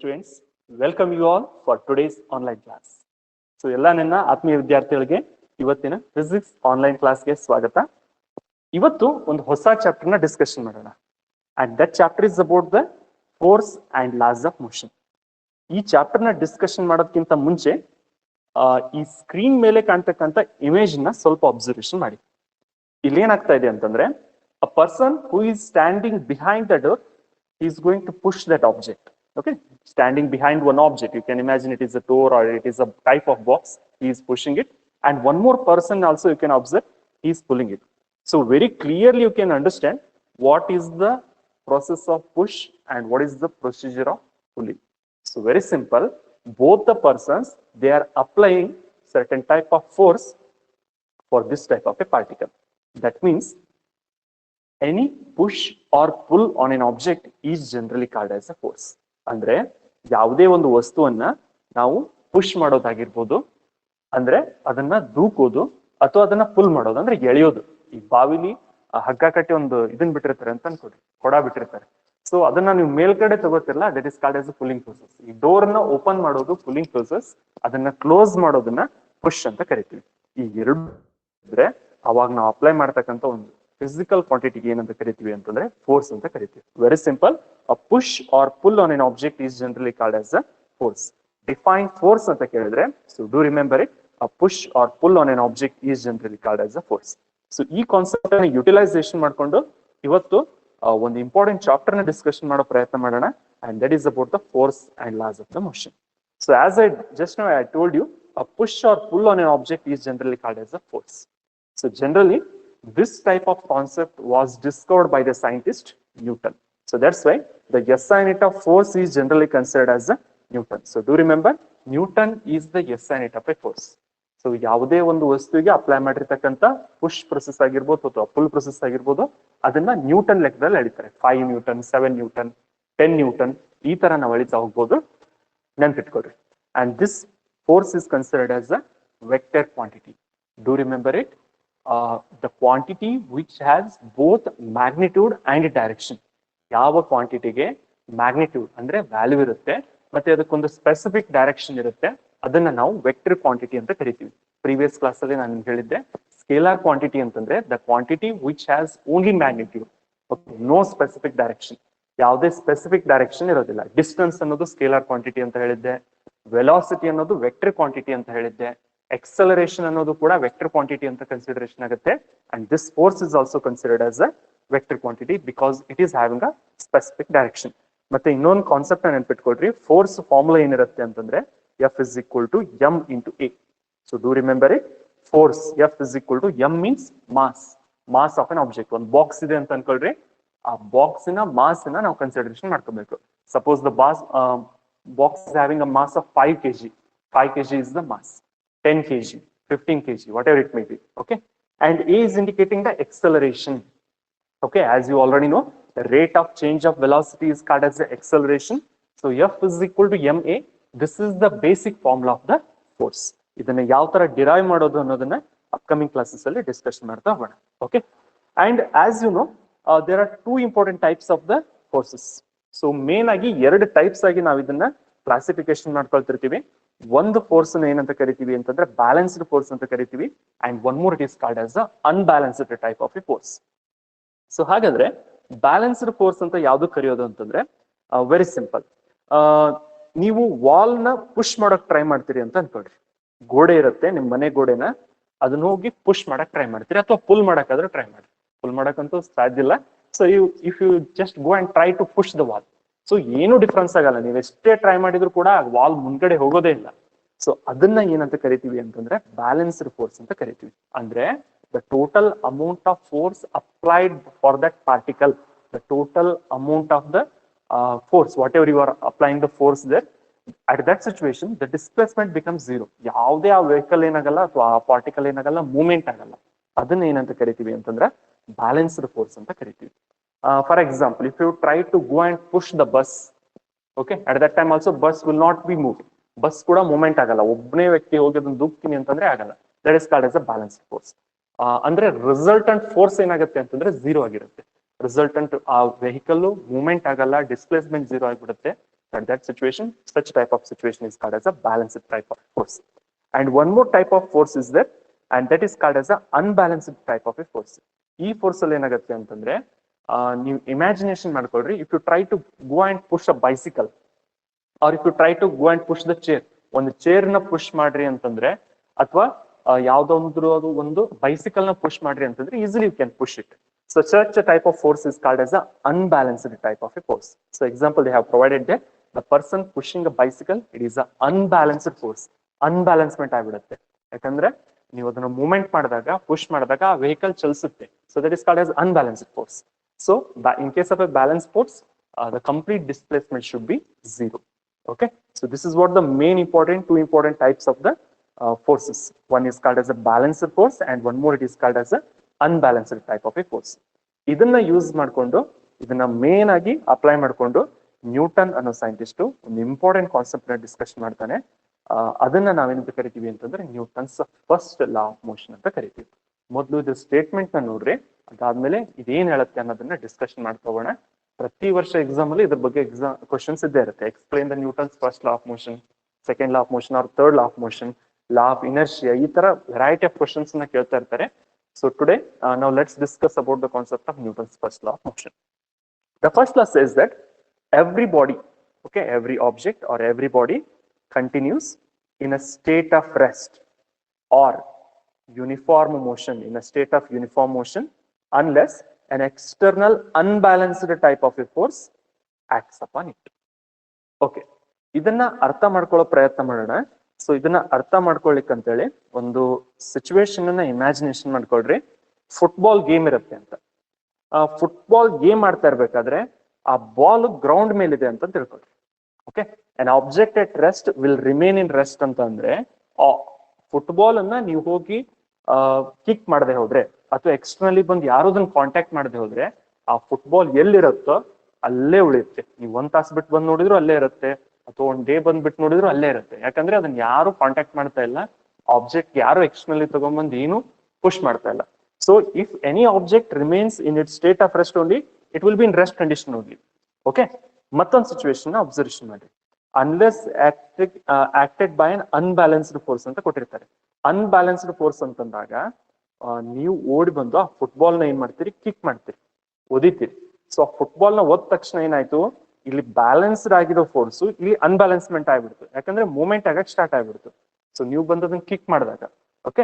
students, welcome you all for today's online class. So ಎಲ್ಲ ನನ್ನ ಆತ್ಮೀಯ ವಿದ್ಯಾರ್ಥಿಗಳಿಗೆ ಇವತ್ತಿನ ಫಿಸಿಕ್ಸ್ ಆನ್ಲೈನ್ ಕ್ಲಾಸ್ಗೆ ಸ್ವಾಗತ. ಇವತ್ತು ಒಂದು ಹೊಸ ಚಾಪ್ಟರ್ ನ ಡಿಸ್ಕಷನ್ ಮಾಡೋಣ. And that chapter is about the force and laws of motion. ಈ ಚಾಪ್ಟರ್ ನ ಡಿಸ್ಕಷನ್ ಮಾಡೋದಕ್ಕಿಂತ ಮುಂಚೆ ಈ ಸ್ಕ್ರೀನ್ ಮೇಲೆ ಕಾಣ್ತಕ್ಕಂಥ ಇಮೇಜ್ ನ ಸ್ವಲ್ಪ ಅಬ್ಸರ್ವೇಷನ್ ಮಾಡಿ. ಇಲ್ಲಿ ಏನಾಗ್ತಾ ಇದೆ ಅಂತಂದ್ರೆ, a person who is standing behind the door is going to push that object. Okay, standing behind one object, you can imagine it is a door or it is a type of box. He is pushing it, and one more person also you can observe, he is pulling it. So very clearly you can understand what is the process of push and what is the procedure of pulling. So very simple, both the persons, they are applying certain type of force for this type of a particle. That means any push or pull on an object is generally called as a force. ಅಂದ್ರೆ ಯಾವುದೇ ಒಂದು ವಸ್ತುವನ್ನ ನಾವು push ಮಾಡೋದಾಗಿರ್ಬೋದು, ಅಂದ್ರೆ ಅದನ್ನ ದೂಕೋದು, ಅಥವಾ ಅದನ್ನ ಪುಲ್ ಮಾಡೋದು ಅಂದ್ರೆ ಎಳೆಯೋದು. ಈ ಬಾವಿಲಿ ಹಗ್ಗ ಕಟ್ಟಿ ಒಂದು ಇದನ್ನ ಬಿಟ್ಟಿರ್ತಾರೆ ಅಂತ ಅನ್ಕೊಡ್ರಿ, ಕೊಡ ಬಿಟ್ಟಿರ್ತಾರೆ. ಸೊ ಅದನ್ನ ನೀವು ಮೇಲ್ಗಡೆ ತಗೋತಿರಲ್ಲ, that is called as a pulling process. ಈ ಡೋರ್ ನ ಓಪನ್ ಮಾಡೋದು ಪುಲ್ಲಿಂಗ್ ಪ್ರೋಸೆಸ್, ಅದನ್ನ ಕ್ಲೋಸ್ ಮಾಡೋದನ್ನ ಪುಷ್ ಅಂತ ಕರಿತೀವಿ. ಈ ಎರಡು ಅಂದ್ರೆ ಅವಾಗ ನಾವು ಅಪ್ಲೈ ಮಾಡ್ತಕ್ಕಂಥ ಒಂದು ಫಿಸಿಕಲ್ ಕ್ವಾಂಟಿಟಿಗೆ ಏನಂತ ಕರಿತೀವಿ ಅಂತಂದ್ರೆ ಫೋರ್ಸ್ ಅಂತ ಕರಿತೀವಿ. Very simple, a push or pull on an object is generally called as a force. Define force ಅಂತ ಕೇಳಿದ್ರೆ, so do remember it, a push or pull on an object is generally called as a force. So ಈ concept ಅನ್ನು utilisation ಮಾಡ್ಕೊಂಡು ಇವತ್ತು ಒಂದು important chapter ನ discussion ಮಾಡೋ ಪ್ರಯತ್ನ ಮಾಡೋಣ, and that is about the force and laws of the motion. So as I just now I told you, a push or pull on an object is generally called as a force. So generally this type of concept was discovered by the scientist Newton. So that's why the SI unit of force is generally considered as a Newton. So do remember, Newton is the SI unit of a force. So ಯಾವುದೇ ಒಂದು ವಸ್ತುವಿಗೆ apply ಮಾಡಿರ್ತಕ್ಕಂಥ push process ಆಗಿರ್ಬೋದು ಅಥವಾ full process ಆಗಿರ್ಬೋದು, ಅದನ್ನ Newton ಲೆಕ್ಕದಲ್ಲಿ ಎಳಿತಾರೆ. 5 ನ್ಯೂಟನ್, 7 ನ್ಯೂಟನ್, 10 ನ್ಯೂಟನ್, ಈ ತರ ನಾವು ಎಳಿತಾ ಹೋಗ್ಬೋದು, ನೆನ್ಪಿಟ್ಕೊಡ್ರಿ. And this force is considered as a vector quantity. Do remember it. The quantity which has both magnitude and direction. ಯಾವ ಕ್ವಾಂಟಿಟಿಗೆ ಮ್ಯಾಗ್ನಿಟ್ಯೂಡ್ ಅಂದ್ರೆ ವ್ಯಾಲ್ಯೂ ಇರುತ್ತೆ, ಮತ್ತೆ ಅದಕ್ಕೊಂದು ಸ್ಪೆಸಿಫಿಕ್ ಡೈರೆಕ್ಷನ್ ಇರುತ್ತೆ, ಅದನ್ನ ನಾವು ವೆಕ್ಟರ್ ಕ್ವಾಂಟಿಟಿ ಅಂತ ಕರಿತೀವಿ. ಪ್ರೀವಿಯಸ್ ಕ್ಲಾಸ್ ಅಲ್ಲಿ ನಾನು ಹೇಳಿದ್ದೆ, ಸ್ಕೇಲಾರ್ ಕ್ವಾಂಟಿಟಿ ಅಂತಂದ್ರೆ the quantity which has only magnitude, no specific direction, ಯಾವುದೇ ಸ್ಪೆಸಿಫಿಕ್ ಡೈರೆಕ್ಷನ್ ಇರೋದಿಲ್ಲ. ಡಿಸ್ಟೆನ್ಸ್ ಅನ್ನೋದು ಸ್ಕೇಲಾರ್ ಕ್ವಾಂಟಿಟಿ ಅಂತ ಹೇಳಿದ್ದೆ, ವೆಲಾಸಿಟಿ ಅನ್ನೋದು ವೆಕ್ಟರ್ ಕ್ವಾಂಟಿಟಿ ಅಂತ ಹೇಳಿದ್ದೆ, ಎಕ್ಸಲರೇಷನ್ ಅನ್ನೋದು ಕೂಡ ವೆಕ್ಟರ್ ಕ್ವಾಂಟಿಟಿ ಅಂತ ಕನ್ಸಿಡರೇಷನ್ ಆಗುತ್ತೆ. And this force is also considered as a vector quantity because it is having a specific direction. ಮತ್ತೆ ಇನ್ನೊಂದು ಕಾನ್ಸೆಪ್ಟ್ ನೆನ್ಪಿಟ್ಕೊಡ್ರಿ, ಫೋರ್ಸ್ ಫಾರ್ಮುಲಾ ಏನಿರುತ್ತೆ ಅಂತಂದ್ರೆ F is equal to m into a. So do remember it, force F is equal to m means mass of an object. ಒಂದು box ಇದೆ ಅಂತ ಅನ್ಕೊಳ್ರಿ, ಆ box ನ mass ನ ನಾವು ಕನ್ಸಿಡರೇಷನ್ ಮಾಡ್ಕೋಬೇಕು. Suppose the box is having a mass of 5 kg. 5 kg is the mass. 10 kg, 15 kg, whatever it may be. Okay, and A is indicating the acceleration. Okay, as you already know, the rate of change of velocity is called as the acceleration. So F is equal to ma. This is the basic formula of the force. ಇದನ್ನ ಯಾವ ತರ derive ಮಾಡೋದು ಅನ್ನೋದನ್ನ upcoming classes ಅಲ್ಲಿ discussion ಮಾಡ್ತಾ ಹೋಗೋಣ. Okay, and as you know, there are 2 important types of the forces. So main ಆಗಿ 2 types ಆಗಿ ನಾವು ಇದನ್ನ ಕ್ಲಾಸಿಫಿಕೇಶನ್ ಮಾಡ್ಕೊಳ್ತಿರ್ತೀವಿ. ಒಂದು ಫೋರ್ಸ್ ಏನಂತ ಕರಿತೀವಿ ಅಂತಂದ್ರೆ ಬ್ಯಾಲೆನ್ಸ್ಡ್ ಫೋರ್ಸ್ ಅಂತ ಕರಿತೀವಿ, and one more it is called as a unbalanced type of A force. So ಹಾಗಾದ್ರೆ ಬ್ಯಾಲೆನ್ಸ್ಡ್ ಫೋರ್ಸ್ ಅಂತ ಯಾವ್ದು ಕರೆಯೋದು ಅಂತಂದ್ರೆ, ವೆರಿ ಸಿಂಪಲ್, ನೀವು ವಾಲ್ ನ ಪುಷ್ ಮಾಡಕ್ ಟ್ರೈ ಮಾಡ್ತೀರಿ ಅಂತ ಅನ್ಕೊಳ್ರಿ. ಗೋಡೆ ಇರುತ್ತೆ, ನಿಮ್ ಮನೆ ಗೋಡೆನ, ಅದನ್ನ ಹೋಗಿ ಪುಷ್ ಮಾಡಕ್ ಟ್ರೈ ಮಾಡ್ತೀರಿ ಅಥವಾ ಪುಲ್ ಮಾಡಕ್ಕಾದ್ರೂ ಟ್ರೈ ಮಾಡಿ. ಪುಲ್ ಮಾಡಕ್ಕಂತೂ ಸಾಧ್ಯ ಇಲ್ಲ. So if you just go and try to push the wall, so ಏನು ಡಿಫ್ರೆನ್ಸ್ ಆಗಲ್ಲ, ನೀವು ಎಷ್ಟೇ ಟ್ರೈ ಮಾಡಿದ್ರು ಕೂಡ ವಾಲ್ ಮುಂದ್ಗಡೆ ಹೋಗೋದೇ ಇಲ್ಲ. ಸೊ ಅದನ್ನ ಏನಂತ ಕರಿತೀವಿ ಅಂತಂದ್ರೆ ಬ್ಯಾಲೆನ್ಸ್ಡ್ ಫೋರ್ಸ್ ಅಂತ ಕರಿತೀವಿ. ಅಂದ್ರೆ the total amount of force applied for that particle, the total amount of the force, whatever you are applying the force there, at that situation the displacement becomes zero. ಯಾವುದೇ ಆ vehicle ಏನಾಗಲ್ಲ ಅಥವಾ ಆ particle ಏನಾಗಲ್ಲ, movement ಆಗಲ್ಲ. ಅದನ್ನ ಏನಂತ ಕರಿತೀವಿ ಅಂತಂದ್ರೆ ಬ್ಯಾಲೆನ್ಸ್ಡ್ ಫೋರ್ಸ್ ಅಂತ ಕರಿತೀವಿ. For example, if you try to go and push the bus, okay, at that time also bus will not be move. Bus ಕೂಡ ಮೂವ್ಮೆಂಟ್ ಆಗಲ್ಲ. ಒಬ್ಬನೇ ವ್ಯಕ್ತಿ ಹೋಗಿ ಅದನ್ನ ದೂಕ್ತೀನಿ ಅಂತಂದ್ರೆ ಆಗಲ್ಲ. That is called as a balanced force. ಅಂದ್ರೆ ರಿಸಲ್ಟೆಂಟ್ ಫೋರ್ಸ್ ಏನಾಗುತ್ತೆ ಅಂತಂದ್ರೆ 0 ಆಗಿರುತ್ತೆ. ರಿಸಲ್ಟೆಂಟ್ ಆ ವೆಹಿಕಲ್ ಮೂವ್ಮೆಂಟ್ ಆಗಲ್ಲ, ಡಿಸ್ಪ್ಲೇಸ್ಮೆಂಟ್ 0 ಆಗಿಬಿಡುತ್ತೆ. At that situation, such type of situation is called as a balanced type of force. And one more type of force is there, and that is called as a unbalanced type of a force. ಈ force ಅಲ್ಲಿ ಏನಾಗುತ್ತೆ ಅಂತಂದ್ರೆ ನೀವು imagination ಮಾಡ್ಕೊಳ್ರಿ, if you try to go and push a bicycle or if you try to go and push the chair, ಒಂದು chair ನ push ಮಾಡ್ರಿ ಅಂತಂದ್ರೆ ಅಥವಾ ಯಾವ್ದೊಂದ್ರು ಅದು ಒಂದು ಬೈಸಿಕಲ್ ನ ಪುಷ್ ಮಾಡ್ರಿ ಅಂತಂದ್ರೆ easily you can push it. So such a type of force is called as a unbalanced type of a force. So example they have provided that the person pushing a bicycle, it is a unbalanced force. Unbalancement ಆಗಿಬಿಡುತ್ತೆ, ಯಾಕಂದ್ರೆ ನೀವು ಅದನ್ನ movement ಮಾಡಿದಾಗ push ಮಾಡಿದಾಗ ಆ vehicle ಚಲಿಸುತ್ತೆ. So that is called as unbalanced force. So in case of a balanced force, the complete displacement should be zero. Okay, so this is what the main two important types of the forces. One is called as a balanced force and one more it is called as a unbalanced type of a force. ಇದನ್ನ use ಮಾಡ್ಕೊಂಡು ಇದನ್ನ main ಆಗಿ apply ಮಾಡ್ಕೊಂಡು Newton ಅನ್ನೋ scientist ಒಂದು important concept ನ discuss ಮಾಡ್ತಾನೆ. ಅದನ್ನ ನಾವೇನಂತ ಕರಿತೀವಿ ಅಂತಂದ್ರೆ Newton's first law of motion ಅಂತ ಕರಿತೀವಿ. ಮೊದಲು ಇದು ಸ್ಟೇಟ್ಮೆಂಟ್ ನ ನೋಡ್ರಿ, ಅದಾದ್ಮೇಲೆ ಇದೇನ್ ಹೇಳುತ್ತೆ ಅನ್ನೋದನ್ನ ಡಿಸ್ಕಷನ್ ಮಾಡ್ಕೋಣ. ಪ್ರತಿ ವರ್ಷ ಎಕ್ಸಾಮ್ ಅಲ್ಲಿ ಇದ್ರ ಬಗ್ಗೆ ಕ್ವಶನ್ಸ್ ಇದ್ದೇ ಇರುತ್ತೆ. Explain the Newton's first law of motion, second law of motion R third law of motion, law of inertia, ಈ ತರ ವೆರೈಟಿ ಆಫ್ ಕ್ವಶನ್ಸ್ ನ ಕೇಳ್ತಾ ಇರ್ತಾರೆ. So today, now let's discuss about the concept of Newton's first law of motion. The first law says that every body, okay, every object or every body continues in a state of rest or uniform motion, in a state of uniform motion, unless an external unbalanced type of a force acts upon it. Okay, ಇದನ್ನ ಅರ್ಥ ಮಾಡ್ಕೊಳ್ಳೋ ಪ್ರಯತ್ನ ಮಾಡೋಣ. So ಇದನ್ನ ಅರ್ಥ ಮಾಡ್ಕೊಳ್ಳಿಕ್ ಅಂತೇಳಿ ಒಂದು situation ಅನ್ನ ಇಮ್ಯಾಜಿನೇಷನ್ ಮಾಡ್ಕೊಳ್ರಿ. ಫುಟ್ಬಾಲ್ ಗೇಮ್ ಇರುತ್ತೆ ಅಂತ, ಫುಟ್ಬಾಲ್ ಗೇಮ್ ಆಡ್ತಾ ಇರ್ಬೇಕಾದ್ರೆ ಆ ಬಾಲ್ ಗ್ರೌಂಡ್ ಮೇಲಿದೆ ಅಂತ ತಿಳ್ಕೊಳ್ರಿ. Okay, an object at rest will remain in rest ಅಂತ ಅಂದ್ರೆ ಆ ಫುಟ್ಬಾಲ್ ಅನ್ನ ನೀವು ಹೋಗಿ ಕಿಕ್ ಮಾಡದೆ ಹೋದ್ರೆ ಅಥವಾ ಎಕ್ಸ್ಟರ್ನಲಿ ಬಂದು ಯಾರೋದನ್ನ ಕಾಂಟ್ಯಾಕ್ಟ್ ಮಾಡದೆ ಹೋದ್ರೆ ಆ ಫುಟ್ಬಾಲ್ ಎಲ್ಲಿರುತ್ತೋ ಅಲ್ಲೇ ಉಳಿಯುತ್ತೆ. ನೀವು 1 ತಾಸು ಬಿಟ್ಟು ಬಂದು ನೋಡಿದ್ರು ಅಲ್ಲೇ ಇರುತ್ತೆ, ಅಥವಾ ಒಂದ್ ಡೇ ಬಂದ್ಬಿಟ್ಟು ನೋಡಿದ್ರು ಅಲ್ಲೇ ಇರುತ್ತೆ. ಯಾಕಂದ್ರೆ ಅದನ್ನ ಯಾರು ಕಾಂಟ್ಯಾಕ್ಟ್ ಮಾಡ್ತಾ ಇಲ್ಲ, ಆಬ್ಜೆಕ್ಟ್ ಯಾರು ಎಕ್ಸ್ಟರ್ನಲಿ ತಗೊಂಡ್ಬಂದು ಏನು ಪುಷ್ ಮಾಡ್ತಾ ಇಲ್ಲ. So if any object remains in it state of rest only, it will be in rest condition only. Okay, ಮತ್ತೊಂದು ಸಿಚುವೇಶನ್ ಅಬ್ಸರ್ವೇಷನ್ ಮಾಡಿ. Unless acted by an unbalanced force ಅಂತ ಕೊಟ್ಟಿರ್ತಾರೆ. ಅನ್ಬ್ಯಾಲೆನ್ಸ್ಡ್ ಫೋರ್ಸ್ ಅಂತಂದಾಗ ನೀವು ಓಡಿ ಬಂದು ಆ ಫುಟ್ಬಾಲ್ ನ ಏನ್ ಮಾಡ್ತೀರಿ, ಕಿಕ್ ಮಾಡ್ತೀರಿ, ಒದಿತೀರಿ. ಸೊ ಆ ಫುಟ್ಬಾಲ್ ನ ಓದ್ ತಕ್ಷಣ ಏನಾಯ್ತು, ಇಲ್ಲಿ ಬ್ಯಾಲೆನ್ಸ್ಡ್ ಆಗಿರೋ ಫೋರ್ಸು ಇಲ್ಲಿ ಅನ್ಬ್ಯಾಲೆನ್ಸ್ಮೆಂಟ್ ಆಗ್ಬಿಡ್ತು, ಯಾಕಂದ್ರೆ ಮೂವ್ಮೆಂಟ್ ಆಗಕ್ಕೆ ಸ್ಟಾರ್ಟ್ ಆಗ್ಬಿಡ್ತು. ಸೊ ನೀವು ಬಂದು ಅದನ್ನ ಕಿಕ್ ಮಾಡಿದಾಗ, okay,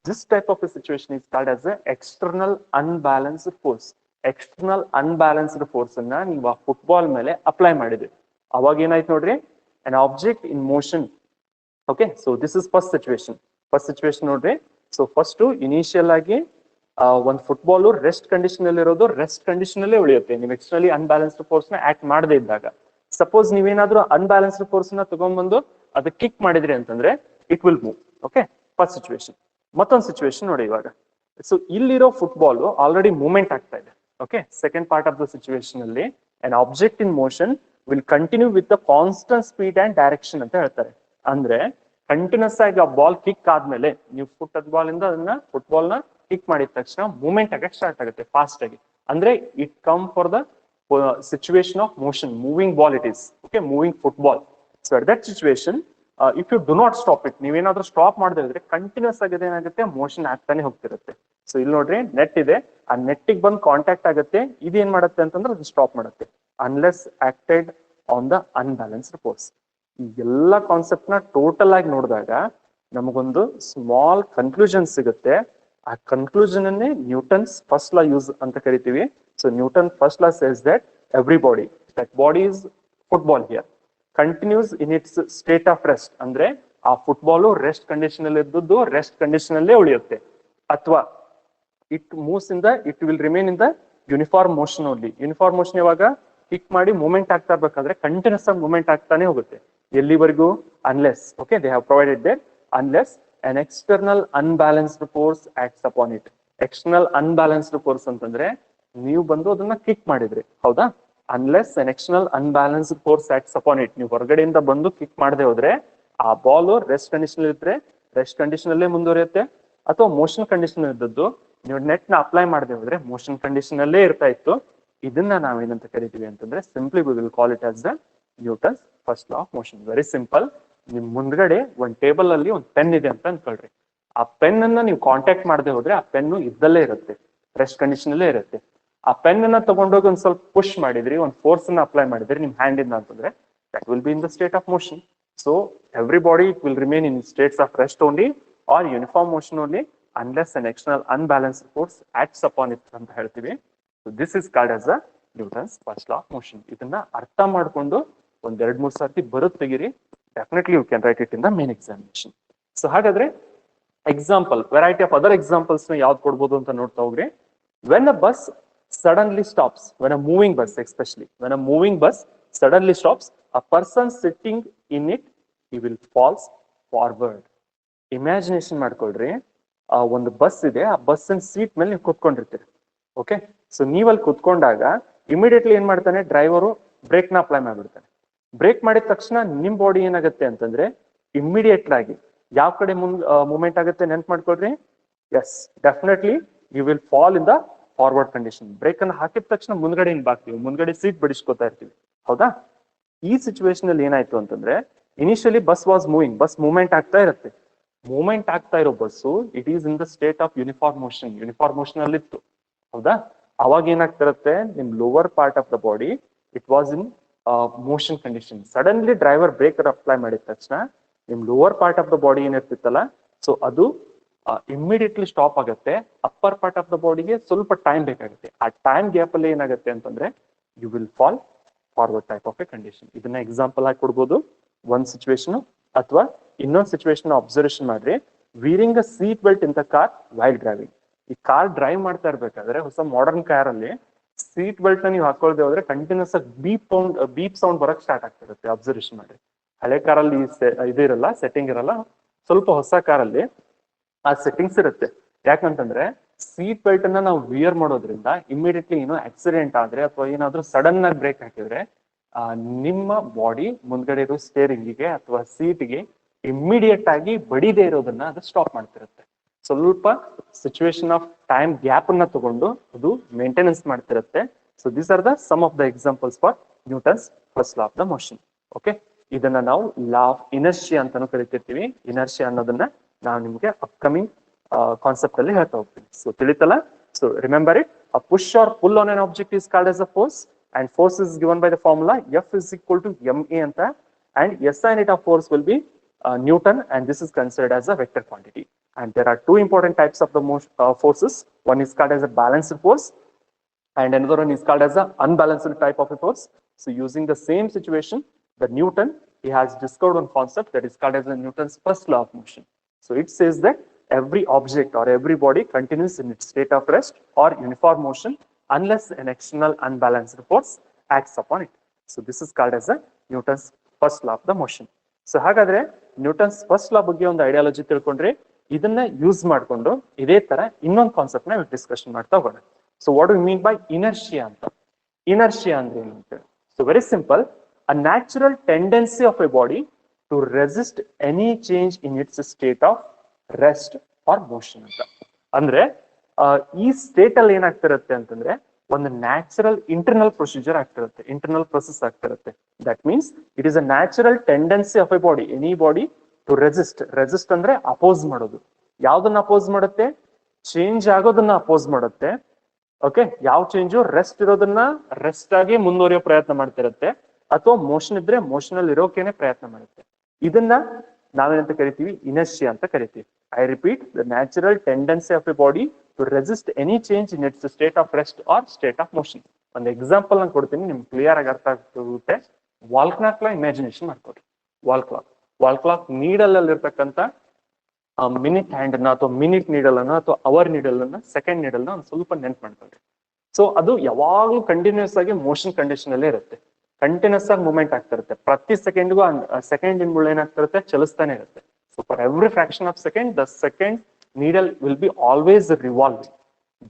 this type of A situation is called as A external unbalanced force. External unbalanced force ಅನ್ನ ನೀವು ಆ ಫುಟ್ಬಾಲ್ ಮೇಲೆ ಅಪ್ಲೈ ಮಾಡಿದ್ರಿ, ಅವಾಗ ಏನಾಯ್ತು ನೋಡ್ರಿ, an object in motion. Okay, so this is first situation. First situation ನೋಡ್ರಿ. ಸೊ ಫಸ್ಟ್ ಇನಿಷಿಯಲ್ ಆಗಿ ಒಂದು ಫುಟ್ಬಾಲ್ ರೆಸ್ಟ್ ಕಂಡೀಷನ್ ಅಲ್ಲಿ ಇರೋದು ರೆಸ್ಟ್ ಕಂಡೀಷನ್ ಅಲ್ಲೇ ಉಳಿಯುತ್ತೆ, ನೀವು ಎಕ್ಸ್ಟರ್ನಲಿ ಅನ್ಬ್ಯಾಲೆನ್ಸ್ಡ್ ಫೋರ್ಸ್ ನ ಆಕ್ಟ್ ಮಾಡದೇ ಇದ್ದಾಗ. ಸಪೋಸ್ ನೀವೇನಾದ್ರೂ ಅನ್ಬ್ಯಾಲೆನ್ಸ್ಡ್ ಫೋರ್ಸ್ ನ ತಗೊಂಡ್ಬಂದು ಅದಕ್ಕೆ ಕಿಕ್ ಮಾಡಿದ್ರಿ ಅಂತಂದ್ರೆ it will move. Okay, first situation. ಮತ್ತೊಂದು ಸಿಚುವೇಶನ್ ನೋಡಿ ಇವಾಗ. ಸೊ ಇಲ್ಲಿರೋ ಫುಟ್ಬಾಲ್ ಆಲ್ರೆಡಿ ಮೂವ್ಮೆಂಟ್ ಆಗ್ತಾ ಇದೆ. Okay, second part of the situation ಅಲ್ಲಿ an object in motion will continue with the constant speed and direction ಅಂತ ಹೇಳ್ತಾರೆ. ಅಂದ್ರೆ ಕಂಟಿನ್ಯೂಸ್ ಆಗಿ ಆ ಬಾಲ್ ಕಿಕ್ ಆದ್ಮೇಲೆ ನೀವು ಫುಟ್ಬಾಲ್ ಇಂದ ಅದನ್ನ ಫುಟ್ಬಾಲ್ ನ ಕಿಕ್ ಮಾಡಿದ ತಕ್ಷಣ ಮೂವ್ಮೆಂಟ್ ಆಗಕ್ಕೆ ಸ್ಟಾರ್ಟ್ ಆಗುತ್ತೆ ಫಾಸ್ಟ್ ಆಗಿ. ಅಂದ್ರೆ it come for the situation of motion, moving ball it is. Okay, moving football. So at that situation if you do not stop it, ನೀವೇನಾದ್ರೂ ಸ್ಟಾಪ್ ಮಾಡದೇ ಇದ್ರೆ ಕಂಟಿನ್ಯೂಸ್ ಆಗಿ ಏನಾಗುತ್ತೆ, ಮೋಷನ್ ಆಗ್ತಾನೆ ಹೋಗ್ತಿರುತ್ತೆ. ಸೊ ಇಲ್ಲಿ ನೋಡ್ರಿ, ನೆಟ್ ಇದೆ, ಆ ನೆಟ್ಟಿಗೆ ಬಂದು ಕಾಂಟ್ಯಾಕ್ಟ್ ಆಗುತ್ತೆ, ಇದೇನ್ ಮಾಡುತ್ತೆ ಅಂತಂದ್ರೆ ಅದು ಸ್ಟಾಪ್ ಮಾಡುತ್ತೆ. Unless acted on the unbalanced force. ಈ ಎಲ್ಲ ಕಾನ್ಸೆಪ್ಟ್ ನ ಟೋಟಲ್ ಆಗಿ ನೋಡಿದಾಗ ನಮಗೊಂದು ಸ್ಮಾಲ್ ಕನ್ಕ್ಲೂಷನ್ ಸಿಗುತ್ತೆ. ಆ ಕನ್ಕ್ಲೂಷನ್ ಅನ್ನೇ ನ್ಯೂಟನ್ಸ್ ಫಸ್ಟ್ ಲಾ ಯೂಸ್ ಅಂತ ಕರಿತೀವಿ. So Newton first law says that every body, that body is football here, continues in its state of rest. ಅಂದ್ರೆ ಆ ಫುಟ್ಬಾಲ್ ರೆಸ್ಟ್ ಕಂಡೀಷನ್ ಅಲ್ಲಿ ಇದ್ದದ್ದು ರೆಸ್ಟ್ ಕಂಡೀಷನ್ ಅಲ್ಲೇ ಉಳಿಯುತ್ತೆ, ಅಥವಾ it moves in the it will remain in the uniform motion only. Uniform motion ಯಾವಾಗ kick ಮಾಡಿ movement ಆಗ್ತಾ ಇರ್ಬೇಕಾದ್ರೆ ಕಂಟಿನ್ಯೂಸ್ ಆಗಿ ಮೂವ್ಮೆಂಟ್ ಆಗ್ತಾನೆ ಹೋಗುತ್ತೆ. ಎಲ್ಲಿವರೆಗೂ, unless, okay, they have provided that unless an external unbalanced force acts upon it. External unbalanced force ಅಂತಂದ್ರೆ ನೀವು ಬಂದು ಅದನ್ನ ಕಿಕ್ ಮಾಡಿದ್ರಿ, ಹೌದಾ? Unless an external unbalanced force acts upon it, ನೀವು ಹೊರಗಡೆಯಿಂದ ಬಂದು ಕಿಕ್ ಮಾಡದೆ ಹೋದ್ರೆ ಆ ಬಾಲ್ ರೆಸ್ಟ್ ಕಂಡೀಷನ್ ಇದ್ರೆ ರೆಸ್ಟ್ ಕಂಡೀಷನ್ ಅಲ್ಲೇ ಮುಂದುವರಿಯುತ್ತೆ, ಅಥವಾ ಮೋಷನ್ ಕಂಡೀಷನ್ ಇದ್ದದ್ದು ನೀವು ನೆಟ್ ನ ಅಪ್ಲೈ ಮಾಡದೆ ಹೋದ್ರೆ ಮೋಷನ್ ಕಂಡೀಷನ್ ಅಲ್ಲೇ ಇರ್ತಾ ಇತ್ತು. ಇದನ್ನ ನಾವೇನಂತ ಕರಿತೀವಿ ಅಂತಂದ್ರೆ simply we will call it as the Newton's first law of motion. Very simple. ನಿಮ್ ಮುಂದ್ಗಡೆ ಒಂದ್ ಟೇಬಲ್ ಅಲ್ಲಿ ಒಂದು ಪೆನ್ ಇದೆ ಅಂತ ಅನ್ಕೊಳ್ರಿ. ಆ ಪೆನ್ ಅನ್ನ ನೀವು ಕಾಂಟ್ಯಾಕ್ಟ್ ಮಾಡದೆ ಹೋದ್ರೆ ಆ ಪೆನ್ನು ಇದ್ದಲ್ಲೇ ಇರುತ್ತೆ, ರೆಸ್ಟ್ ಕಂಡೀಷನ್ ಅಲ್ಲೇ ಇರುತ್ತೆ. ಆ ಪೆನ್ ಅನ್ನ ತಗೊಂಡೋಗಿ ಒಂದ್ ಸ್ವಲ್ಪ ಪುಷ್ ಮಾಡಿದ್ರಿ, ಒಂದು ಫೋರ್ಸ್ ಅನ್ನ ಅಪ್ಲೈ ಮಾಡಿದ್ರಿ ನಿಮ್ ಹ್ಯಾಂಡ್ ಇಂದ ಅಂತಂದ್ರೆ that will be in the state of motion. So every body it will remain in states of rest only are uniform motion only unless an external unbalanced force acts upon it ಅಂತ ಹೇಳ್ತೀವಿ. So this is called as a Newton's first law of motion. ಇದನ್ನ ಅರ್ಥ ಮಾಡ್ಕೊಂಡು ಒಂದ್ 2-3 ಸರ್ತಿ ಬರುತ್ತೆ ತೆಗಿರಿ. Definitely you can write it in the main examination. So ಹಾಗಾದ್ರೆ example, variety of other examples ನ ಯಾವ್ದು ಕೊಡ್ಬೋದು ಅಂತ ನೋಡ್ತಾ ಹೋಗ್ರಿ. When a bus suddenly stops, when a moving bus, especially when a moving bus suddenly stops, a person sitting in it, he will falls forward. Imagination ಮಾಡ್ಕೊಳ್ರಿ, ಒಂದು bus ಇದೆ, ಆ ಬಸ್ಸಿನ ಸೀಟ್ ಮೇಲೆ ನೀವು ಕುತ್ಕೊಂಡಿರ್ತೀರಿ. ಓಕೆ, ಸೊ ನೀವಲ್ಲಿ ಕುತ್ಕೊಂಡಾಗ ಇಮಿಡಿಯೇಟ್ಲಿ ಏನ್ ಮಾಡ್ತಾನೆ ಡ್ರೈವರು ಬ್ರೇಕ್ ನ ಅಪ್ಲೈ ಮಾಡ್ಬಿಡ್ತಾನೆ. ಬ್ರೇಕ್ ಮಾಡಿದ ತಕ್ಷಣ ನಿಮ್ ಬಾಡಿ ಏನಾಗುತ್ತೆ ಅಂತಂದ್ರೆ ಇಮಿಡಿಯೇಟ್ ಆಗಿ ಯಾವ ಕಡೆ ಮೂವ್ಮೆಂಟ್ ಆಗುತ್ತೆ ನೆನ್ಪು ಮಾಡ್ಕೊಳ್ರಿ. Yes, definitely you will fall in the forward condition. Brake ಅನ್ನು ಹಾಕಿದ ತಕ್ಷಣ ಮುಂದ್ಗಡೆ ಬಾಗ್ತೀವಿ, ಮುಂದ್ಗಡೆ ಸೀಟ್ ಬಡಿಸ್ಕೊತಾ ಇರ್ತೀವಿ, ಹೌದಾ? ಈ ಸಿಚುವೇಶನ್ ಅಲ್ಲಿ ಏನಾಯ್ತು ಅಂತಂದ್ರೆ initially bus was moving, bus movement ಆಗ್ತಾ ಇರುತ್ತೆ. ಮೂವ್ಮೆಂಟ್ ಆಗ್ತಾ ಇರೋ bus it is in the state of uniform motion, uniform motion ಅಲ್ಲಿ ಇತ್ತು, ಹೌದಾ? ಅವಾಗ ಏನಾಗ್ತಿರುತ್ತೆ, ನಿಮ್ lower part of the body it was in motion condition. Suddenly driver breaker apply ಮಾಡಿದ ತಕ್ಷಣ ನಿಮ್ lower part of the body ಏನಿರ್ತಿತ್ತಲ್ಲ, ಸೊ ಅದು ಇಮಿಡಿಯೇಟ್ಲಿ ಸ್ಟಾಪ್ ಆಗುತ್ತೆ. ಅಪ್ಪರ್ ಪಾರ್ಟ್ ಆಫ್ ದ ಬಾಡಿಗೆ ಸ್ವಲ್ಪ ಟೈಮ್ ಬೇಕಾಗುತ್ತೆ. ಆ ಟೈಮ್ ಗ್ಯಾಪ್ ಅಲ್ಲಿ ಏನಾಗುತ್ತೆ ಅಂತಂದ್ರೆ you will fall forward type of a condition. ಇದನ್ನ ಎಕ್ಸಾಂಪಲ್ ಆಗಿ ಕೊಡ್ಬೋದು ಒಂದ್ ಸಿಚುವೇಶನ್, ಅಥವಾ ಇನ್ನೊಂದು ಸಿಚುವೇಶನ್ ಅಬ್ಸರ್ವೇಷನ್ ಮಾಡ್ರಿ. Wearing a seat belt in the car while driving. ಈ ಕಾರ್ ಡ್ರೈವ್ ಮಾಡ್ತಾ ಇರ್ಬೇಕಾದ್ರೆ ಹೊಸ ಮಾಡರ್ನ್ ಕಾರ್ ಅಲ್ಲಿ ಸೀಟ್ ಬೆಲ್ಟ್ ನ ನೀವು ಹಾಕೊಳ್ದೆ ಹೋದ್ರೆ ಕಂಟಿನ್ಯೂಸ್ ಆಗಿ ಬೀಪ್ ಸೌಂಡ್ ಬರಕ್ ಸ್ಟಾರ್ಟ್ ಆಗ್ತಿರುತ್ತೆ. ಅಬ್ಸರ್ವೇಷನ್ ಮಾಡ್ರಿ. ಹಳೆ ಕಾರಲ್ಲಿ ಇದಿರಲ್ಲ, ಸೆಟ್ಟಿಂಗ್ ಇರಲ್ಲ. ಸ್ವಲ್ಪ ಹೊಸ ಕಾರಲ್ಲಿ ಆ ಸೆಟ್ಟಿಂಗ್ಸ್ ಇರುತ್ತೆ. ಯಾಕಂತಂದ್ರೆ ಸೀಟ್ ಬೆಲ್ಟ್ ಅನ್ನ ನಾವು ವಿಯರ್ ಮಾಡೋದ್ರಿಂದ ಇಮಿಡಿಯೇಟ್ಲಿ ಏನೋ ಆಕ್ಸಿಡೆಂಟ್ ಆದ್ರೆ ಅಥವಾ ಏನಾದ್ರೂ ಸಡನ್ ಆಗಿ ಬ್ರೇಕ್ ಹಾಕಿದ್ರೆ ನಿಮ್ಮ ಬಾಡಿ ಮುಂದ್ಗಡೆ ಇರೋ ಸ್ಟೇರಿಂಗಿಗೆ ಅಥವಾ ಸೀಟ್ಗೆ ಇಮಿಡಿಯೇಟ್ ಆಗಿ ಬಡಿದೇ ಇರೋದನ್ನ ಅದು ಸ್ಟಾಪ್ ಮಾಡ್ತಿರುತ್ತೆ. ಸ್ವಲ್ಪ ಸಿಚುವೇಶನ್ ಆಫ್ ಟೈಮ್ ಗ್ಯಾಪ್ ಅನ್ನ ತಗೊಂಡು ಅದು ಮೇಂಟೆನೆನ್ಸ್ ಮಾಡ್ತಿರುತ್ತೆ. So these are the some of the examples for Newton's first law of the motion. Okay, ಇದನ್ನ ನಾವು ಲಾ ಆಫ್ ಇನರ್ಷಿಯಾ ಅಂತಾನು ಕರಿತಿರ್ತೀವಿ. ಇನರ್ಷಿಯಾ ಅನ್ನೋದನ್ನ ನಾವು ನಿಮ್ಗೆ ಅಪ್ಕಮಿಂಗ್ ಕಾನ್ಸೆಪ್ಟ್ ಅಲ್ಲಿ ಹೇಳ್ತಾ ಹೋಗ್ತೀನಿ. ಸೊ ತಿಳಿತಲ್ಲ? So remember it. A push or pull on an object is called as a force, and force is given by the formula F is equal to ma anta, and SI unit of force will be Newton, and this is considered as a vector quantity. And there are two important types of the forces. One is called as a balanced force, and another one is called as a unbalanced type of a force. So using the same situation, the Newton, he has discovered one concept that is called as the Newton's first law of motion. So it says that every object or every body continues in its state of rest or uniform motion unless an external unbalanced force acts upon it. So this is called as a Newton's first law of the motion. So ಹಾಗಾದ್ರೆ Newton's first ಲಾ ಬಗ್ಗೆ ಒಂದು ideology ತಿಳ್ಕೊಂಡ್ರೆ ಇದನ್ನ use ಮಾಡ್ಕೊಂಡು ಇದೇ ತರ ಇನ್ನೊಂದು concept ನ ಡಿಸ್ಕಷನ್ ಮಾಡ್ತಾ ಹೋಗೋಣ. So what do mean by inertia ಅಂತ? ಇನರ್ಷಿಯಾ ಅಂದ್ರೆ ಏನು ಅಂತ? So very simple. A natural tendency of a body to resist any change in its state of rest or motion ಅಂತ. ಅಂದ್ರೆ ಈ ಸ್ಟೇಟ್ ಅಲ್ಲಿ ಏನಾಗ್ತಿರುತ್ತೆ ಅಂತಂದ್ರೆ ಒಂದು ನ್ಯಾಚುರಲ್ ಇಂಟರ್ನಲ್ ಪ್ರೊಸೀಜರ್ ಆಗ್ತಿರುತ್ತೆ, ಇಂಟರ್ನಲ್ ಪ್ರೊಸೆಸ್ ಆಗ್ತಿರುತ್ತೆ. That means it is a natural tendency of a body, any body to resist. Resist ಅಂದ್ರೆ ಅಪೋಸ್ ಮಾಡೋದು. ಯಾವ್ದನ್ನ ಅಪೋಸ್ ಮಾಡುತ್ತೆ? ಚೇಂಜ್ ಆಗೋದನ್ನ ಅಪೋಸ್ ಮಾಡುತ್ತೆ. ಓಕೆ, ಯಾವ ಚೇಂಜು? ರೆಸ್ಟ್ ಇರೋದನ್ನ ರೆಸ್ಟ್ ಆಗಿ ಮುಂದುವರಿಯೋ ಪ್ರಯತ್ನ ಮಾಡ್ತಿರುತ್ತೆ, ಅಥವಾ ಮೋಷನ್ ಇದ್ರೆ ಮೋಷನ್ ಅಲ್ಲಿ ಇರೋಕೆನೆ ಪ್ರಯತ್ನ ಮಾಡುತ್ತೆ. ಇದನ್ನ ನಾವೇನಂತ ಕರಿತೀವಿ? ಇನರ್ಷಿಯಾ ಅಂತ ಕರಿತೀವಿ. I repeat, the natural tendency of a body to resist any change in its state of rest or state of motion. ಒಂದು ಎಕ್ಸಾಂಪಲ್ ನಾನು ಕೊಡ್ತೀನಿ, ನಿಮ್ಗೆ ಕ್ಲಿಯರ್ ಆಗಿ ಅರ್ಥ ಆಗುತ್ತೆ. ವಾಲ್ ಕ್ಲಾಕ್ ನ ಇಮ್ಯಾಜಿನೇಷನ್ ಮಾಡ್ಕೊಡ್ರಿ. ವಾಲ್ ಕ್ಲಾಕ್ ನೀಡಲ್ ಅಲ್ಲಿ ಇರ್ತಕ್ಕಂಥ ಮಿನಿಟ್ ಹ್ಯಾಂಡ್ ಅನ್ನ ಅಥವಾ ಮಿನಿಟ್ ನೀಡಲ್ ಅನ್ನ ಅಥವಾ ಅವರ್ ನೀಡಲ್ ಅನ್ನ ಸೆಕೆಂಡ್ ನೀಡಲ್ ನ ಒಂದು ಸ್ವಲ್ಪ ನೆನ್ಪು ಮಾಡ್ಕೊಳ್ರಿ. ಸೊ ಅದು ಯಾವಾಗ್ಲೂ ಕಂಟಿನ್ಯೂಸ್ ಆಗಿ ಮೋಷನ್ ಕಂಡೀಷನ್ ಅಲ್ಲೇ ಇರುತ್ತೆ, ಕಂಟಿನ್ಯೂಸ್ ಆಗಿ ಮೂವ್ಮೆಂಟ್ ಆಗ್ತಿರುತ್ತೆ. ಪ್ರತಿ ಸೆಕೆಂಡ್ಗೂ ಸೆಕೆಂಡ್ ಇಂಬುಳು ಏನಾಗ್ತಿರುತ್ತೆ? ಚಲಿಸ್ತಾನೆ ಇರುತ್ತೆ. So for every fraction of second, the second needle will be always revolving.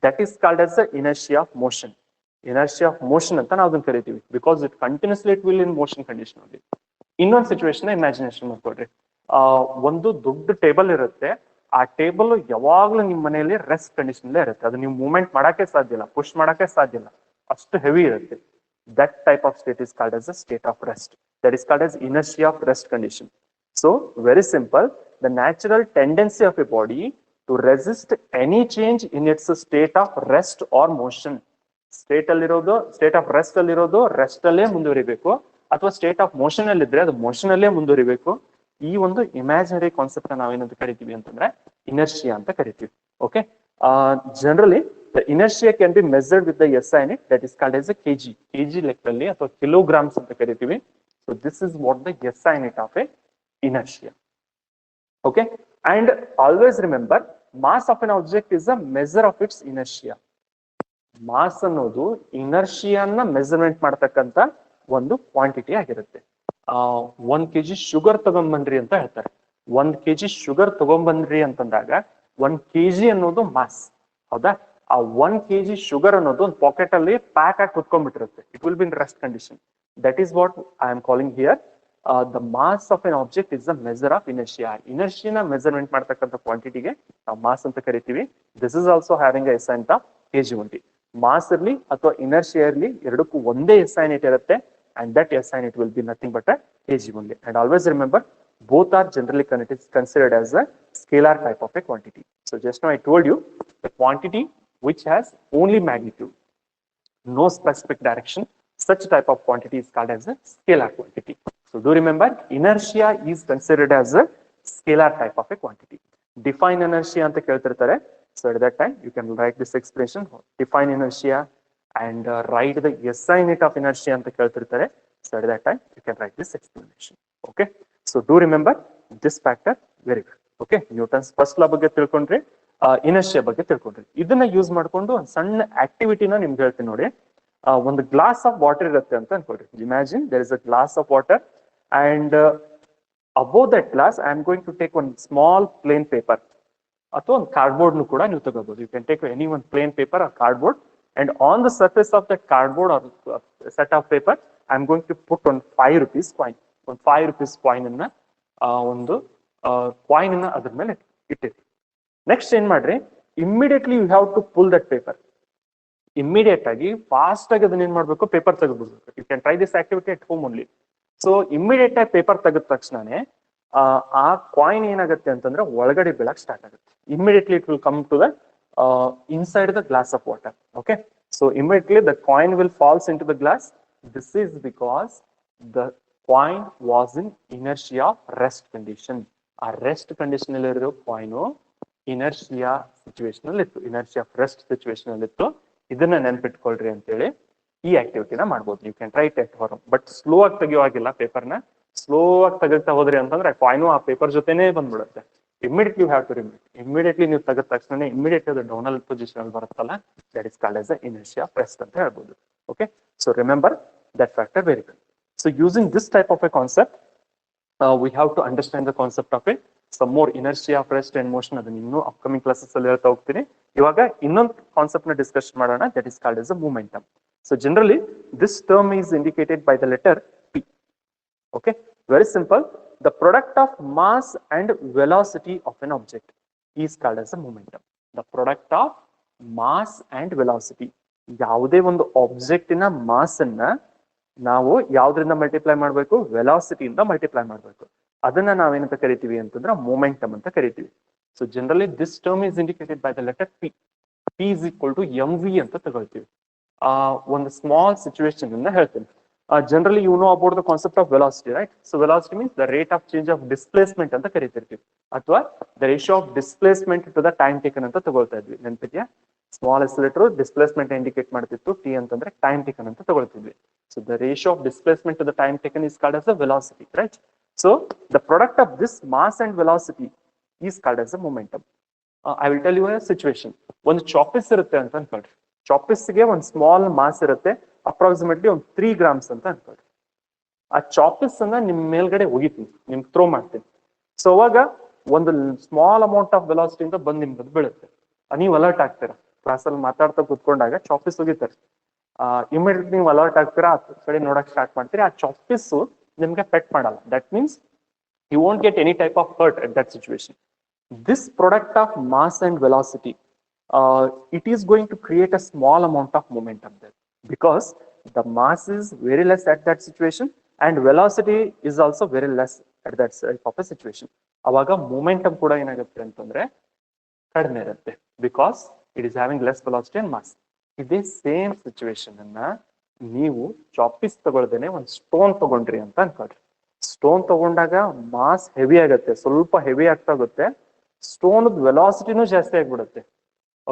That is called as the inertia of motion. Inertia of motion ಅಂತ ನಾವು ಅದನ್ನ ಕರಿತೀವಿ, because it continuously it will in motion condition only. ಇನ್ನೊಂದು situation imagination ಮಾಡ್ಕೊಡ್ರಿ. ಒಂದು ದೊಡ್ಡ table ಇರುತ್ತೆ. ಆ table ಯಾವಾಗ್ಲೂ ನಿಮ್ಮ ಮನೆಯಲ್ಲಿ ರೆಸ್ಟ್ ಕಂಡೀಷನ್ ಅಲ್ಲೇ ಇರುತ್ತೆ. ಅದು ನೀವು ಮೂವ್ಮೆಂಟ್ ಮಾಡಕ್ಕೆ ಸಾಧ್ಯ ಇಲ್ಲ, ಪುಷ್ ಮಾಡಕ್ಕೆ ಸಾಧ್ಯ ಇಲ್ಲ, ಅಷ್ಟು ಹೆವಿ ಇರುತ್ತೆ. That type of state is called as a state of rest. that is called as inertia of rest condition. So very simple, the natural tendency of a body to resist any change in its state of rest or motion. State ಅಲ್ಲಿರೋದು state of rest ಅಲ್ಲಿರೋದು rest ಅಲ್ಲೇ ಮುಂದುವರಿಬೇಕು, ಅಥವಾ state of motion ಅಲ್ಲಿ ಇದ್ರೆ ಅದು motion ಅಲ್ಲೇ ಮುಂದುವರಿಬೇಕು. ಈ ಒಂದು ಇಮ್ಯಾಜಿನರಿ ಕಾನ್ಸೆಪ್ಟ್ ನಾವೇನಂತ ಕರಿತೀವಿ ಅಂತಂದ್ರೆ ಇನರ್ಷಿಯಾ ಅಂತ ಕರಿತೀವಿ. Okay, generally the inertia can be measured with the S I unit, that is called as a kg, kg ಲೆಕ್ಕದಲ್ಲಿ ಅಥವಾ ಕಿಲೋಗ್ರಾಮ್ಸ್ ಅಂತ ಕರಿತೀವಿ. So this is what the S I unit of a inertia. Okay, and always remember, mass of an object is a measure of its inertia. Mass ಅನ್ನೋದು ಇನರ್ಷಿಯಾನ measurement ಮಾಡ್ತಕ್ಕಂತ ಒಂದು quantity ಆಗಿರುತ್ತೆ. 1 kg sugar ತಗೊಂಬನ್ರಿ ಅಂತ ಹೇಳ್ತಾರೆ. 1 kg sugar ತಗೊಂಬನ್ರಿ ಅಂತಂದಾಗ 1 kg ಅನ್ನೋದು mass, ಹೌದಾ? ಆ 1 kg ಶುಗರ್ ಅನ್ನೋದು ಒಂದು ಪಾಕೆಟ್ ಅಲ್ಲಿ ಪ್ಯಾಕ್ ಆಗಿ ಕುತ್ಕೊಂಡ್ಬಿಟ್ಟಿರುತ್ತೆ. It will be in rest condition. That is what I am calling here the mass of an object is the measure of inertia. Inertia na measurement ಮಾಡ್ತಕ್ಕಂತ ಕ್ವಾಂಟಿಟಿಗೆ ನಾವು mass ಅಂತ ಕರಿತೀವಿ. This is also having a SI unit of kg only. Mass ಇರಲಿ ಅಥವಾ inertia ಇರಲಿ, ಎರಡಕ್ಕೂ ಒಂದೇ SI unit ಇರುತ್ತೆ, and that SI unit will be nothing but a kg only. And always remember, both are generally considered as a scalar type of a quantity. So just now I told you, the quantity which has only magnitude, no specific direction, such type of quantity is called as a scalar quantity. So do remember, inertia is considered as a scalar type of a quantity. Define inertia anta keltirtare. So at that time you can write this expression, define inertia, and write the SI unit of inertia anta keltirtare. So at that time you can write this explanation. Okay, so do remember this factor very well. Okay, Newton's first law ಬಗ್ಗೆ ತಿಳ್ಕೊಂಡ್ರಿ, inertia ಬಗ್ಗೆ ತಿಳ್ಕೊಂಡ್ರಿ. ಇದನ್ನ use ಮಾಡ್ಕೊಂಡು ಒಂದು ಸಣ್ಣ ಆಕ್ಟಿವಿಟಿನ ನಿಮ್ಗೆ ಹೇಳ್ತೀನಿ ನೋಡಿ. ಒಂದು ಗ್ಲಾಸ್ ಆಫ್ ವಾಟರ್ ಇರುತ್ತೆ ಅಂತ ಅನ್ಕೊಳ್ರಿ. Imagine there is a glass of water, and above that glass I am going to take one small plain paper, ಅಥವಾ ಒಂದು ಕಾರ್ಡ್ಬೋರ್ಡ್ ಕೂಡ ನೀವು ತಗೋಬಹುದು. You can take any one plain paper or cardboard, and on the surface of that cardboard or set of paper I am going to put one 5 rupees coin. ಒಂದು 5 rupees coin ಅನ್ನ ಒಂದು coin ಅನ್ನ ಅದ್ರ ಮೇಲೆ ಇಟ್ಟಿರಿ. Next ಏನ್ ಮಾಡ್ರಿ, immediately you have to pull that paper. Immediate ಆಗಿ ಫಾಸ್ಟ್ ಆಗಿ ಅದನ್ನ ಏನ್ ಮಾಡ್ಬೇಕು, ಪೇಪರ್ ತೆಗೆದ್ಬಿಡ್ಬೇಕು. You can try this activity at home only. So immediate ಆಗಿ ಪೇಪರ್ ತೆಗೆದ ತಕ್ಷಣನೇ ಆ ಕಾಯಿನ್ ಏನಾಗುತ್ತೆ ಅಂತಂದ್ರೆ ಒಳಗಡೆ ಬೀಳಕ್ ಸ್ಟಾರ್ಟ್ ಆಗುತ್ತೆ. Immediately it will come to the inside the glass of water. Okay, so immediately the coin will falls in to the glass. This is because the coin was in inertia of rest condition. ಆ rest condition ಅಲ್ಲಿ ಇರೋ coin inertia situation ಅಲ್ಲಿ ಇತ್ತು, inertia of rest situation ಅಲ್ಲಿ ಇತ್ತು. ಇದನ್ನ ನೆನ್ಪಿಟ್ಕೊಳ್ರಿ ಅಂತೇಳಿ ಈ ಆಕ್ಟಿವಿಟಿನ ಮಾಡ್ಬೋದು. ಯು ಕ್ಯಾನ್ ಟ್ರೈ ಟೆಟ್ ಹೊರ, ಬಟ್ ಸ್ಲೋ ಆಗಿ ತೆಗಿಯೋವಾಗಿಲ್ಲ. ಪೇಪರ್ನ ಸ್ಲೋ ಆಗಿ ತೆಗಿತಾ ಹೋದ್ರಿ ಅಂತಂದ್ರೆ ಕಾಯಿನು ಆ ಪೇಪರ್ ಜೊತೆನೇ ಬಂದ್ಬಿಡುತ್ತೆ. Immediately you have to remove. Immediately ನೀವು ತೆಗೆದ ತಕ್ಷಣ ಇಮಿಡಿಯೇಟ್ಲಿ ಅದು ಡೌನಲ್ ಪೊಸಿಷನ್ ಅಲ್ಲಿ ಬರುತ್ತಲ್ಲ, that is called as a inertia of rest ಅಂತ ಹೇಳ್ಬೋದು. Okay, so remember that factor very well. So using this type of a concept we have to understand the concept of it. Some more inertia of rest and motion ಅದನ್ನ ಇನ್ನೂ upcoming classes ಅಲ್ಲಿ ಹೇಳ್ತಾ ಹೋಗ್ತೀನಿ. ಇವಾಗ ಇನ್ನೊಂದು concept ನ discuss ಮಾಡೋಣ, that is called as a momentum. So generally this term is indicated by the letter P. Okay, very simple. The product of mass and velocity of an object is called as a momentum. The product of mass and velocity. ಯಾವುದೇ ಒಂದು ಆಬ್ಜೆಕ್ಟಿನ mass ಅನ್ನ ನಾವು ಯಾವ್ದ್ರಿಂದ multiply ಮಾಡಬೇಕು, ವೆಲಾಸಿಟಿಯಿಂದ multiply ಮಾಡಬೇಕು. ಅದನ್ನ ನಾವೇನಂತ ಕರಿತೀವಿ ಅಂತಂದ್ರೆ ಮೊಮೆಂಟಮ್ ಅಂತ ಕರಿತೀವಿ. So generally this term is indicated by the letter P. P is equal to mv ಅಂತ ತಗೊಳ್ತೀವಿ. ಒಂದು ಸ್ಮಾಲ್ ಸಿಚುವೇಶನ್ ಇಂದ ಹೇಳ್ತೀನಿ. Generally you know about the concept of velocity, right? So velocity means the rate of change of displacement ಅಂತ ಕರಿತಿರ್ತೀವಿ, ಅಥವಾ the ratio of displacement to the time taken ಅಂತ ತಗೊಳ್ತಾ ಇದ್ವಿ. ನೆನಪಿದ್ಯಾ? ಸ್ಮಾಲ್ ಎಕ್ಸಲೇಟರ್ ಡಿಸ್ಪ್ಲೇಸ್ಮೆಂಟ್ ಇಂಡಿಕೇಟ್ ಮಾಡ್ತಿತ್ತು, ಟಿ ಅಂತಂದ್ರೆ ಟೈಮ್ ಟೇಕನ್ ಅಂತ ತಗೊಳ್ತಿದ್ವಿ. So the ratio of displacement to the time taken is called as the velocity, right? So the product of this mass and velocity is called as a momentum. I will tell you a situation. ಒಂದು ಚಾಪಿಸ್ ಇರುತ್ತೆ ಅಂತ ಅನ್ಕೊಳ್ರಿ. ಚಾಪಿಸ್ಗೆ ಒಂದು small mass ಇರುತ್ತೆ, approximately ಒಂದು 3 grams ಅಂತ ಅನ್ಕೊಳ್ರಿ. ಆ ಚಾಪಿಸ್ ಅನ್ನ ನಿಮ್ ಮೇಲ್ಗಡೆ ಒಗಿತೀನಿ, ನಿಮ್ಗೆ ಥ್ರೋ ಮಾಡ್ತೀನಿ. ಸೊ ಅವಾಗ ಒಂದು ಸ್ಮಾಲ್ ಅಮೌಂಟ್ ಆಫ್ ವೆಲಾಸಿಟಿ ಅಂತ ಬಂದು ನಿಮ್ಗೆ ಬೀಳುತ್ತೆ. ನೀವು ಅಲರ್ಟ್ ಆಗ್ತೀರಾ. ಕ್ಲಾಸಲ್ಲಿ ಮಾತಾಡ್ತಾ ಕೂತ್ಕೊಂಡಾಗ ಚಾಪಿಸ್ ಒಗಿತಾರೆ. ಇಮಿಡಿಯೇಟ್ಲಿ ನೀವು ಅಲರ್ಟ್ ಆಗ್ತೀರಾ, ಆ ಕಡೆ ನೋಡಕ್ ಸ್ಟಾರ್ಟ್ ಮಾಡ್ತೀರಿ. ಆ ಚಾಪಿಸ್ ನಿಮ್ಗೆ ಪೆಟ್ ಮಾಡಲ್ಲ. That means you won't get any type of hurt at that situation. This product of mass and velocity, it is going to create a small amount of momentum there, because the mass is very less at that situation and velocity is also very less at that type of a situation. ಅವಾಗ momentum ಕೂಡ ಏನಾಗುತ್ತೆ ಅಂತಂದ್ರೆ ಕಡಿಮೆ ಇರುತ್ತೆ because it is having less velocity and mass. ಇದೇ same situation ಅನ್ನ ನೀವು ಚಾಪಿಸ್ ತಗೊಳ್ದೇನೆ ಒಂದು ಸ್ಟೋನ್ ತಗೊಂಡ್ರಿ ಅಂತ ಅನ್ಕೊಳ್ರಿ. ಸ್ಟೋನ್ ತಗೊಂಡಾಗ ಮಾಸ್ ಹೆವಿ ಆಗುತ್ತೆ, ಸ್ವಲ್ಪ ಹೆವಿ ಆಗ್ತಾ ಹೋಗುತ್ತೆ, ಸ್ಟೋನ್ ವೆಲಾಸಿಟಿನೂ ಜಾಸ್ತಿ ಆಗ್ಬಿಡುತ್ತೆ.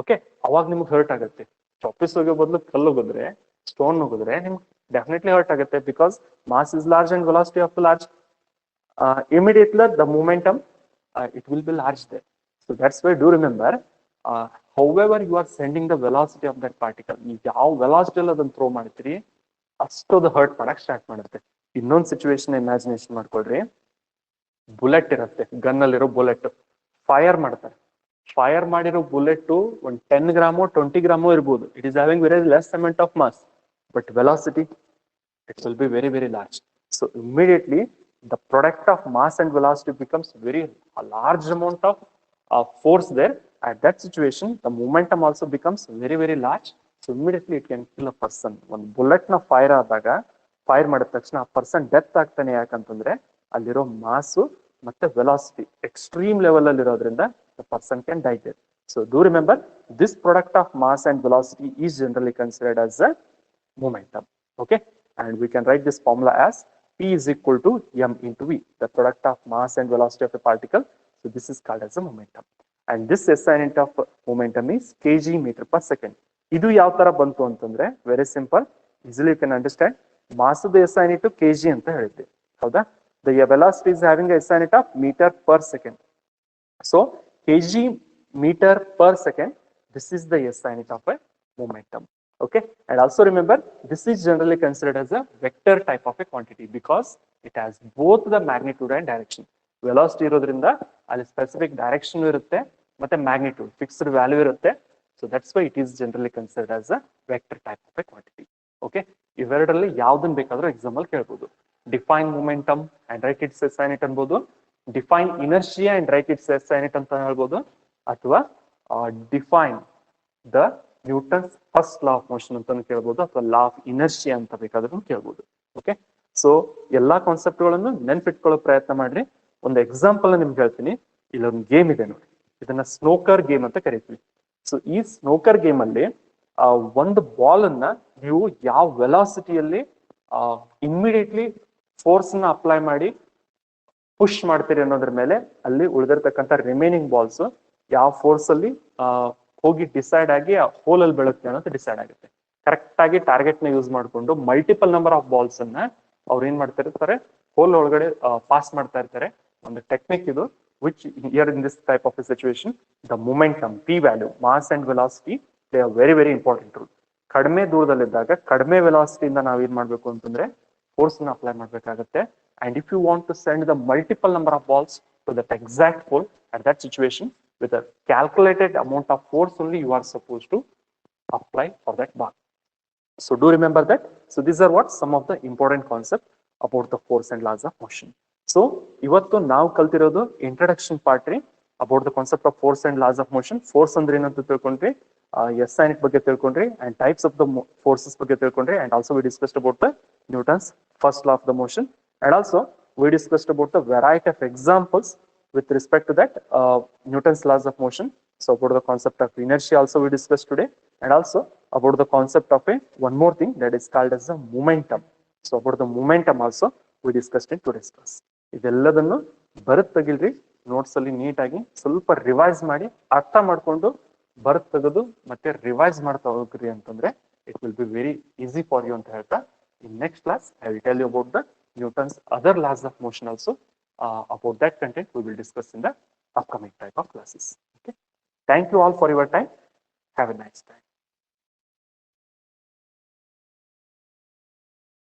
ಓಕೆ, ಅವಾಗ ನಿಮ್ಗೆ ಹರ್ಟ್ ಆಗುತ್ತೆ. ಚಾಪಿಸ್ ಹೋಗೋ ಬದಲು ಕಲ್ಲು ಹೋಗಿದ್ರೆ, ಸ್ಟೋನ್ ಹೋಗಿದ್ರೆ ನಿಮ್ಗೆ ಡೆಫಿನೆಟ್ಲಿ ಹರ್ಟ್ ಆಗುತ್ತೆ because mass is large and velocity of large. Immediately the momentum it will be large there. So that's why do remember, however you are sending the velocity of that particle, ಯಾವ velocity ಅಲ್ಲಿ ಅದನ್ನ throw ಮಾಡ್ತೀರಿ ಅಷ್ಟು ಅದು hurt ಮಾಡಕ್ start ಮಾಡುತ್ತೆ. ಇನ್ನೊಂದು situation imagination ಮಾಡ್ಕೊಳ್ರಿ. ಬುಲೆಟ್ ಇರುತ್ತೆ, ಗನ್ ಅಲ್ಲಿರೋ ಬುಲೆಟ್ ಫೈರ್ ಮಾಡ್ತಾರೆ. ಫೈರ್ ಮಾಡಿರೋ ಬುಲೆಟ್ ಒಂದು 10 ಗ್ರಾಮೋ 20 ಗ್ರಾಮೋ ಇರ್ಬೋದು. It is having very less amount of mass, but velocity it will be very very large. So immediately the product of mass and velocity becomes very a large amount of force there. At that situation the momentum also becomes very very large. So immediately it can kill a person. ಒಂದು bullet ನ fire ಆದಾಗ, fire ಮಾಡಿದ ತಕ್ಷಣ ಆ person death ಆಗ್ತಾನೆ. ಯಾಕಂತಂದ್ರೆ ಅಲ್ಲಿರೋ ಮಾಸು ಮತ್ತೆ ವೆಲಾಸಿಟಿ ಎಕ್ಸ್ಟ್ರೀಮ್ ಲೆವೆಲ್ ಅಲ್ಲಿ ಇರೋದ್ರಿಂದ the person can die there. So do remember, this product of mass and velocity is generally considered as a momentum. Okay, and we can write this formula as P is equal to m into v, the product of mass and velocity of a particle. So this is called as a momentum, and this SI unit of momentum is kg meter per second. ಇದು ಯಾವ ತರ ಬಂತು ಅಂತಂದ್ರೆ very simple, easily you can understand. ಮಾಸದ SI unit kg ಅಂತ ಹೇಳಿದ್ವಿ, ಹೌದಾ? The velocity is having a SI unit of meter per second. So kg meter per second, this is the SI unit of a momentum. Okay, and also remember this is generally considered as a vector type of a quantity because it has both the magnitude and direction. Velocity ಇರೋದ್ರಿಂದ ಅಲ್ಲಿ specific direction ಇರುತ್ತೆ ಮತ್ತೆ magnitude fixed value ಇರುತ್ತೆ. So that's why it is generally considered as a vector type of a quantity. Okay, ಇವೆರಡರಲ್ಲಿ ಯಾವ್ದನ್ನ ಬೇಕಾದ್ರೂ exam ಅಲ್ಲಿ ಕೇಳಬಹುದು. Define momentum and write its SI unit ಅನ್ಬೋದು, define inertia and write its SI unit ಅಂತ ಹೇಳ್ಬೋದು, ಅಥವಾ define the Newton's first law of motion ಅಂತ ಕೇಳ್ಬೋದು, ಅಥವಾ ಲಾ ಆಫ್ ಇನರ್ಷಿಯಾ ಅಂತ ಬೇಕಾದ್ರೂ ಕೇಳ್ಬೋದು. ಓಕೆ, ಸೊ ಎಲ್ಲಾ ಕಾನ್ಸೆಪ್ಟ್ಗಳನ್ನು ನೆನ್ಪಿಟ್ಕೊಳ್ಳೋ ಪ್ರಯತ್ನ ಮಾಡ್ರಿ. ಒಂದು ಎಕ್ಸಾಂಪಲ್ ನಿಮ್ಗೆ ಹೇಳ್ತೀನಿ. ಇಲ್ಲೊಂದು ಗೇಮ್ ಇದೆ ನೋಡಿ, ಇದನ್ನ ಸ್ನೋಕರ್ ಗೇಮ್ ಅಂತ ಕರಿತೀವಿ. ಸೊ ಈ ಸ್ನೋಕರ್ ಗೇಮ್ ಅಲ್ಲಿ ಒಂದು ಬಾಲ್ ಅನ್ನ ನೀವು ಯಾವ ವೆಲಾಸಿಟಿಯಲ್ಲಿ ಇಮ್ಮಿಡಿಯೇಟ್ಲಿ ಫೋರ್ಸ್ ನ ಅಪ್ಲೈ ಮಾಡಿ ಪುಷ್ ಮಾಡ್ತೀರಿ ಅನ್ನೋದ್ರ ಮೇಲೆ ಅಲ್ಲಿ ಉಳಿದಿರ್ತಕ್ಕಂಥ ರಿಮೈನಿಂಗ್ ಬಾಲ್ಸ್ ಯಾವ ಫೋರ್ಸ್ ಅಲ್ಲಿ ಹೋಗಿ ಡಿಸೈಡ್ ಆಗಿ ಆ ಹೋಲ್ ಅಲ್ಲಿ ಬೀಳುತ್ತೆ ಅನ್ನೋದು ಡಿಸೈಡ್ ಆಗುತ್ತೆ. ಕರೆಕ್ಟ್ ಆಗಿ ಟಾರ್ಗೆಟ್ ನ ಯೂಸ್ ಮಾಡ್ಕೊಂಡು ಮಲ್ಟಿಪಲ್ ನಂಬರ್ ಆಫ್ ಬಾಲ್ಸ್ ಅನ್ನ ಅವ್ರು ಏನ್ ಮಾಡ್ತಿರ್ತಾರೆ, ಹೋಲ್ ಒಳಗಡೆ ಪಾಸ್ ಮಾಡ್ತಾ ಇರ್ತಾರೆ. ಒಂದು ಟೆಕ್ನಿಕ್ ಇದು, which here in this type of a situation the momentum p value, mass and velocity play a very very important role. ಕಡಿಮೆ ದೂರದಲ್ಲಿದ್ದಾಗ ಕಡಿಮೆ ವೆಲಾಸಿಟಿ ಇಂದ ನಾವ್ ಏನ್ ಮಾಡ್ಬೇಕು ಅಂತಂದ್ರೆ ಫೋರ್ಸ್ ನ ಅಪ್ಲೈ ಮಾಡ್ಬೇಕಾಗತ್ತೆ. and if you want to send the multiple number of balls to that exact pole, at that situation with a calculated amount of force only you are supposed to apply for that ball. So do remember that. So these are what some of the important concepts about the force and laws of motion. So ಇವತ್ತು ನಾವು ಕಲ್ತಿರೋದು introduction part ರೀ, about the concept of force and laws of motion. Force ಅಂದ್ರೆ ಏನಂತ ತಿಳ್ಕೊಂಡ್ರಿ, SI unit ಬಗ್ಗೆ ತಿಳ್ಕೊಂಡ್ರಿ, and types of the forces ಬಗ್ಗೆ ತಿಳ್ಕೊಂಡ್ರಿ, and also we discussed about the Newton's first law of the motion, and also we discussed about the variety of examples with respect to that Newton's laws of motion. So about the concept of inertia also we discussed today, and also about the concept of a one more thing that is called as the momentum. So about the momentum also we discussed in today's class. ಇದೆಲ್ಲದನ್ನು ಬರೆದು ತೆಗಿಲ್ರಿ, notes ಅಲ್ಲಿ ನೀಟಾಗಿ ಸ್ವಲ್ಪ revise ಮಾಡಿ ಅರ್ಥ ಮಾಡ್ಕೊಂಡು ಬರೆದು ತೆಗೆದು ಮತ್ತೆ ರಿವೈಸ್ ಮಾಡ್ತಾ ಹೋಗ್ರಿ ಅಂತಂದ್ರೆ it will be very easy for you ಅಂತ ಹೇಳ್ತಾ, in next class I will tell you about the Newton's other laws of motion also. About that content we will discuss in the upcoming type of classes. Okay, thank you all for your time. Have a nice time.